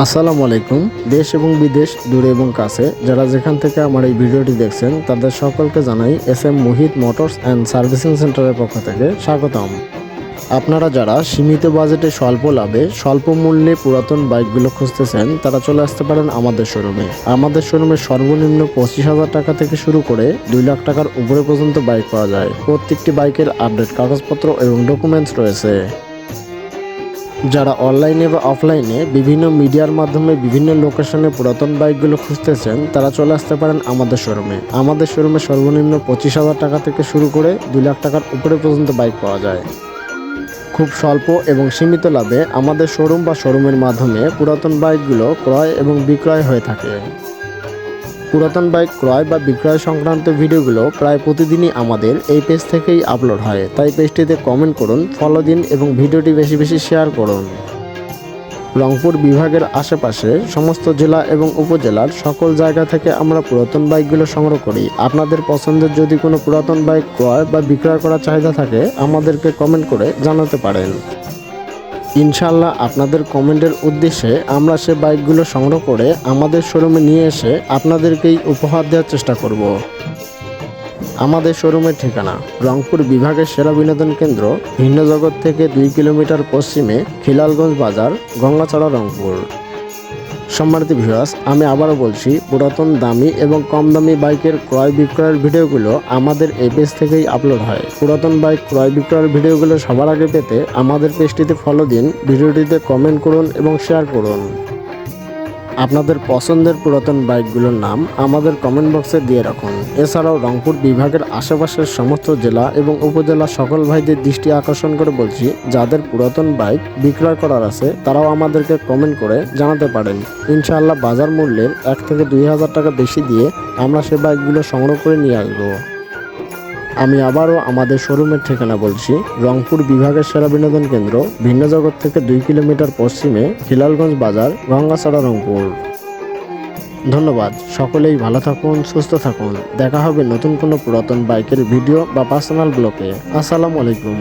আসসালামু আলাইকুম। দেশ এবং বিদেশ দূরে এবং কাছে যারা যেখান থেকে আমার এই ভিডিওটি দেখছেন তাদের সকলকে জানাই SM Mohit motors and servicing সেন্টারের পক্ষ থেকে স্বাগতম। আপনারা যারা সীমিত বাজেটে স্বল্প লাভে স্বল্প মূল্যে পুরাতন বাইকগুলো খুঁজতেছেন তারা চলে আসতে পারেন আমাদের শোরুমে। আমাদের শোরুমে সর্বনিম্ন 25,000 টাকা থেকে শুরু করে 2 লাখ টাকার উপরে পর্যন্ত বাইক পাওয়া যায়। প্রত্যেকটি বাইকের আপডেট কাগজপত্র এবং ডকুমেন্টস রয়েছে। যারা অনলাইনে বা অফলাইনে বিভিন্ন মিডিয়ার মাধ্যমে বিভিন্ন লোকেশনে পুরাতন বাইকগুলো খুঁজতেছেন তারা চলে আসতে পারেন আমাদের শোরুমে। আমাদের শোরুমে সর্বনিম্ন 25,000 টাকা থেকে শুরু করে 2 লাখ টাকার উপরে পর্যন্ত বাইক পাওয়া যায়। খুব স্বল্প এবং সীমিত লাভে আমাদের শোরুম বা শোরুমের মাধ্যমে পুরাতন বাইকগুলো ক্রয় এবং বিক্রয় হয়ে থাকে। পুরাতন বাইক ক্রয় বা বিক্রয় সংক্রান্ত ভিডিওগুলো প্রায় প্রতিদিনই আমাদের এই পেজ থেকেই আপলোড হয়, তাই পেজটিতে কমেন্ট করুন, ফলো দিন এবং ভিডিওটি বেশি বেশি শেয়ার করুন। রংপুর বিভাগের আশেপাশে সমস্ত জেলা এবং উপজেলার সকল জায়গা থেকে আমরা পুরাতন বাইকগুলো সংগ্রহ করি। আপনাদের পছন্দের যদি কোনো পুরাতন বাইক ক্রয় বা বিক্রয় করার চাহিদা থাকে আমাদেরকে কমেন্ট করে জানাতে পারেন। ইনশাআল্লাহ আপনাদের কমেন্টের উদ্দেশ্যে আমরা সে বাইকগুলো সংগ্রহ করে আমাদের শোরুমে নিয়ে এসে আপনাদেরকেই উপহার দেওয়ার চেষ্টা করব। আমাদের শোরুমের ঠিকানা রংপুর বিভাগের সেরা বিনোদন কেন্দ্র ভিন্ন জগৎ থেকে 2 কিলোমিটার পশ্চিমে খিলালগঞ্জ বাজার, গঙ্গাছড়া, রংপুর। সম্মানিত ভিউয়ার্স, আমি আবারও বলছি, পুরাতন দামি এবং কম দামি বাইকের ক্রয় বিক্রয়ের ভিডিওগুলো আমাদের এই পেজ থেকেই আপলোড হয়। পুরাতন বাইক ক্রয় বিক্রয়ের ভিডিওগুলো সবার আগে পেতে আমাদের পেজটিতে ফলো দিন, ভিডিওটিতে কমেন্ট করুন এবং শেয়ার করুন। আপনাদের পছন্দের পুরাতন বাইকগুলোর নাম আমাদের কমেন্ট বক্সে দিয়ে রাখুন। এছাড়াও রংপুর বিভাগের আশেপাশের সমস্ত জেলা এবং উপজেলা সকল ভাইদের দৃষ্টি আকর্ষণ করে বলছি, যাদের পুরাতন বাইক বিক্রয় করার আছে তারাও আমাদেরকে কমেন্ট করে জানাতে পারেন। ইনশাআল্লাহ বাজার মূল্যের 1 থেকে 2,000 টাকা বেশি দিয়ে আমরা সে বাইকগুলো সংগ্রহ করে নিয়ে আসবো। আমি আবারও আমাদের শোরুমের ঠিকানা বলছি, রংপুর বিভাগের সেরা বিনোদন কেন্দ্র ভিন্ন জগৎ থেকে 2 কিলোমিটার পশ্চিমে খিলালগঞ্জ বাজার, গঙ্গাছড়া, রংপুর। ধন্যবাদ। সকলেই ভালো থাকুন, সুস্থ থাকুন। দেখা হবে নতুন কোনো পুরাতন বাইকের ভিডিও বা পার্সোনাল ব্লগে। আসসালামু আলাইকুম।